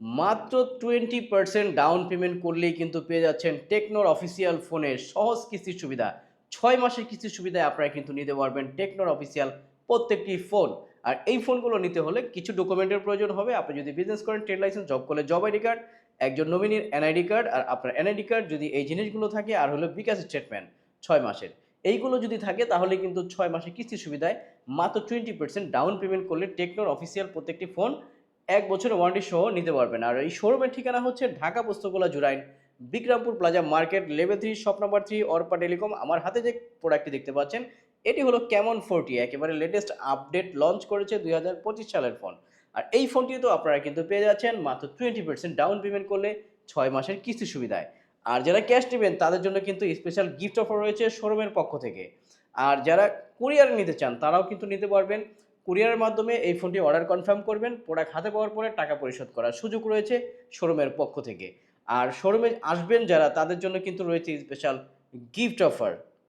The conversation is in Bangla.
মাত্র 20% ডাউন পেমেন্ট করলেই কিন্তু পেয়ে যাচ্ছেন টেকনোর অফিসিয়াল ফোনের সহজ কিস্তির সুবিধা। 6 মাসের কিস্তির সুবিধায় আপনারা কিন্তু নিতে পারবেন টেকনোর অফিসিয়াল প্রত্যেকটি ফোন। আর এই ফোনগুলো নিতে হলে কিছু ডকুমেন্টের প্রয়োজন হবে। আপনি যদি বিজনেস করেন, ট্রেড লাইসেন্স, জব করলে জব আইডি কার্ড, একজন নমিনির এনআইডি কার্ড, আর আপনার এনআইডি কার্ড যদি এই জিনিসগুলো থাকে, আর হলো বিকাশ স্টেটমেন্ট 6 মাসের। এইগুলো যদি থাকে তাহলে কিন্তু 6 মাসের কিস্তির সুবিধায় মাত্র 20% ডাউন পেমেন্ট করলে টেকনোর অফিসিয়াল প্রত্যেকটি ফোন 1 বছরের ওয়ারেন্টি সহ নিতে পারবেন। আর এই শোরুমের ঠিকানা হচ্ছে ঢাকা পুস্তকলা Jurain, Bikrampur plaza market, level 3, shop number 3, Arpa telecom. আমার হাতে যে প্রোডাক্টটি দেখতে পাচ্ছেন এটি হলো ক্যামন 40, একেবারে লেটেস্ট আপডেট লঞ্চ করেছে 2025 সালের ফোন। আর এই ফোনটি তো আপনারা কিন্তু পেয়ে যাচ্ছেন মাত্র 20% ডাউন পেমেন্ট করলে 6 মাসের কিস্তি সুবিধায়। আর যারা ক্যাশ নেবেন তাদের জন্য কিন্তু স্পেশাল গিফট অফার রয়েছে শোরুমের পক্ষ থেকে। আর যারা কুরিয়ারে নিতে চান তারাও কিন্তু নিতে পারবেন। কুরিয়ারের মাধ্যমে এই ফোনটি অর্ডার কনফার্ম করবেন, প্রোডাক্ট হাতে পাওয়ার পরে টাকা পরিশোধ করার সুযোগ রয়েছে শোরুমের পক্ষ থেকে। আর শোরুমে আসবেন যারা তাদের জন্য কিন্তু রয়েছে স্পেশাল গিফট অফার।